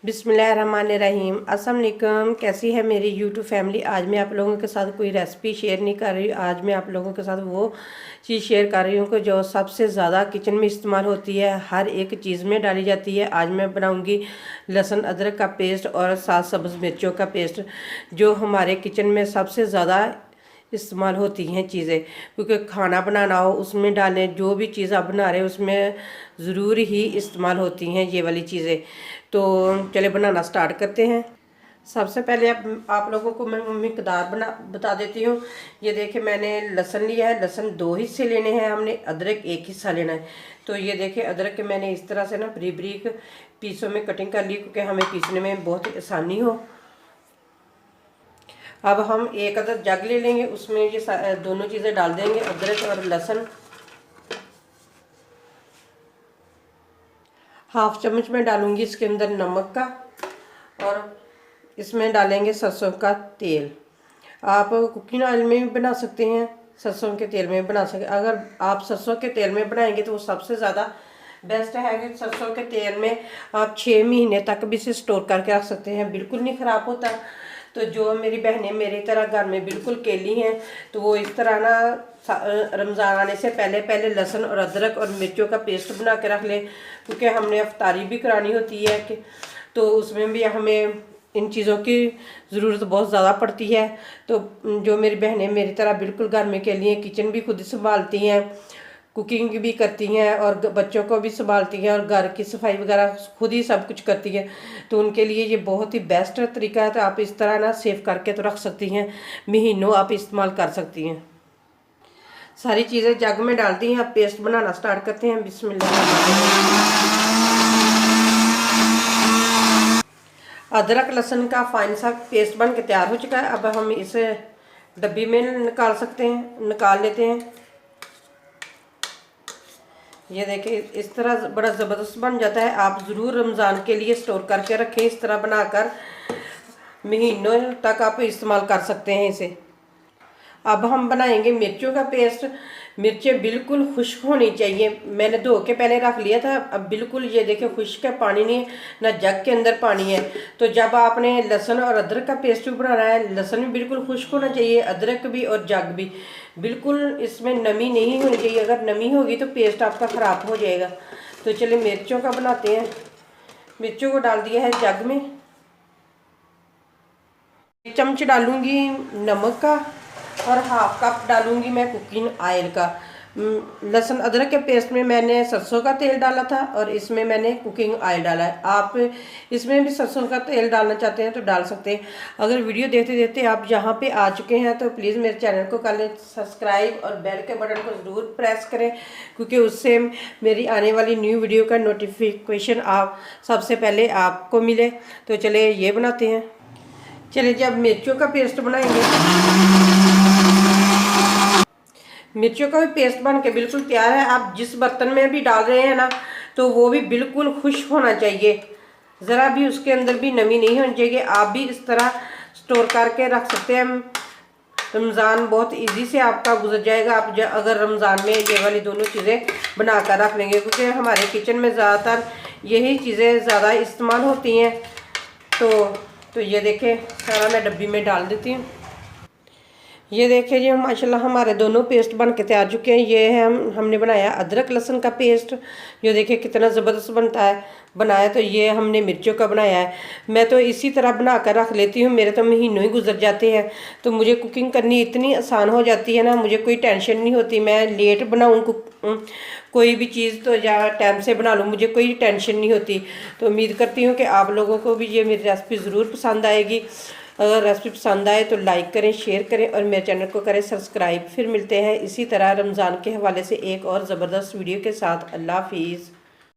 बिस्मिल्लाहिर्रहमानिर्रहीम। अस्सलाम वालेकुम। कैसी है मेरी यूट्यूब फैमिली। आज मैं आप लोगों के साथ कोई रेसिपी शेयर नहीं कर रही हूँ। आज मैं आप लोगों के साथ वो चीज़ शेयर कर रही हूँ कि जो सबसे ज़्यादा किचन में इस्तेमाल होती है, हर एक चीज़ में डाली जाती है। आज मैं बनाऊँगी लहसुन अदरक का पेस्ट और साथ सब्ज़ मिर्चों का पेस्ट, जो हमारे किचन में सबसे ज़्यादा इस्तेमाल होती हैं चीज़ें। क्योंकि खाना बनाना हो उसमें डालें, जो भी चीज़ आप बना रहे हो उसमें ज़रूर ही इस्तेमाल होती हैं ये वाली चीज़ें। तो चले बनाना स्टार्ट करते हैं। सबसे पहले आप लोगों को मैं मिकदार बता देती हूँ। ये देखिए, मैंने लहसुन लिया है। लहसुन 2 हिस्से लेने हैं हमने, अदरक 1 हिस्सा लेना है। तो ये देखिए, अदरक के मैंने इस तरह से ना बारीक बारीक पीसों में कटिंग कर ली, क्योंकि हमें पीसने में बहुत आसानी हो। अब हम एक अदद जग ले लेंगे, उसमें ये दोनों चीज़ें डाल देंगे, अदरक और लहसुन। हाफ चम्मच में डालूंगी इसके अंदर नमक का, और इसमें डालेंगे सरसों का तेल। आप कुकिंग ऑयल में भी बना सकते हैं, सरसों के तेल में भी बना सकते हैं। अगर आप सरसों के तेल में बनाएंगे तो वो सबसे ज़्यादा बेस्ट है कि सरसों के तेल में आप 6 महीने तक भी इसे स्टोर करके रख सकते हैं, बिल्कुल नहीं ख़राब होता। तो जो मेरी बहनें मेरी तरह घर में बिल्कुल केली हैं, तो वो इस तरह ना रमज़ान आने से पहले पहले लहसुन और अदरक और मिर्चों का पेस्ट बना के रख लें, क्योंकि हमने अफ्तारी भी करानी होती है कि तो उसमें भी हमें इन चीज़ों की ज़रूरत बहुत ज़्यादा पड़ती है। तो जो मेरी बहनें मेरी तरह बिल्कुल घर में के लिए किचन भी खुद संभालती हैं, कुकिंग भी करती हैं और बच्चों को भी संभालती हैं और घर की सफाई वगैरह खुद ही सब कुछ करती हैं, तो उनके लिए ये बहुत ही बेस्ट तरीका है। तो आप इस तरह ना सेव करके तो रख सकती हैं, महीनों आप इस्तेमाल कर सकती हैं। सारी चीज़ें जग में डाल दी हैं। अब पेस्ट बनाना स्टार्ट करते हैं। बिस्मिल्लाह। अदरक लहसुन का फाइन सा पेस्ट बन के तैयार हो चुका है। अब हम इसे डब्बी में निकाल लेते हैं। ये देखिए, इस तरह बड़ा ज़बरदस्त बन जाता है। आप ज़रूर रमज़ान के लिए स्टोर करके रखें, इस तरह बनाकर महीनों तक आप इस्तेमाल कर सकते हैं इसे। अब हम बनाएंगे मिर्चों का पेस्ट। मिर्चें बिल्कुल खुश्क होनी चाहिए। मैंने धो के पहले रख लिया था, अब बिल्कुल ये देखिए खुश्क है, पानी नहीं है ना, जग के अंदर पानी है। तो जब आपने लहसुन और अदरक का पेस्ट भी बनाना है, लहसुन भी बिल्कुल खुश्क होना चाहिए, अदरक भी और जग भी बिल्कुल, इसमें नमी नहीं होनी चाहिए। अगर नमी होगी तो पेस्ट आपका ख़राब हो जाएगा। तो चलिए मिर्चों का बनाते हैं। मिर्चों को डाल दिया है जग में। 1 चम्मच डालूंगी नमक का और हाफ कप डालूंगी मैं कुकिंग ऑयल का। लहसुन अदरक के पेस्ट में मैंने सरसों का तेल डाला था और इसमें मैंने कुकिंग ऑयल डाला है। आप इसमें भी सरसों का तेल डालना चाहते हैं तो डाल सकते हैं। अगर वीडियो देखते देखते आप यहाँ पे आ चुके हैं तो प्लीज़ मेरे चैनल को कर लें सब्सक्राइब और बेल के बटन को ज़रूर प्रेस करें, क्योंकि उससे मेरी आने वाली न्यू वीडियो का नोटिफिकेशन आप सबसे पहले आपको मिले। तो चलिए ये बनाते हैं। चलिए, जब मिर्चों का पेस्ट बनाएंगे, मिर्चों का भी पेस्ट बन के बिल्कुल तैयार है। आप जिस बर्तन में भी डाल रहे हैं ना, तो वो भी बिल्कुल खुश्क होना चाहिए, ज़रा भी उसके अंदर भी नमी नहीं होनी चाहिए। आप भी इस तरह स्टोर करके रख सकते हैं। रमज़ान बहुत इजी से आपका गुजर जाएगा आप अगर रमज़ान में ये वाली दोनों चीज़ें बना कर रख लेंगे, क्योंकि हमारे किचन में ज़्यादातर यही चीज़ें ज़्यादा इस्तेमाल होती हैं। तो ये देखें, सारा मैं डब्बी में डाल देती हूँ। ये देखिए जी, माशाल्लाह हमारे दोनों पेस्ट बन के तैयार चुके हैं। ये है हमने बनाया अदरक लहसुन का पेस्ट, जो देखिए कितना ज़बरदस्त बनाया। तो ये हमने मिर्चों का बनाया है। मैं तो इसी तरह बना कर रख लेती हूँ, मेरे तो महीनों ही गुजर जाते हैं। तो मुझे कुकिंग करनी इतनी आसान हो जाती है ना, मुझे कोई टेंशन नहीं होती। मैं लेट बनाऊँ कोई भी चीज़ तो या टाइम से बना लूँ, मुझे कोई टेंशन नहीं होती। तो उम्मीद करती हूँ कि आप लोगों को भी ये मेरी रेसिपी ज़रूर पसंद आएगी। अगर रेसिपी पसंद आए तो लाइक करें, शेयर करें और मेरे चैनल को करें सब्सक्राइब। फिर मिलते हैं इसी तरह रमज़ान के हवाले से एक और ज़बरदस्त वीडियो के साथ। अल्लाह हाफिज़।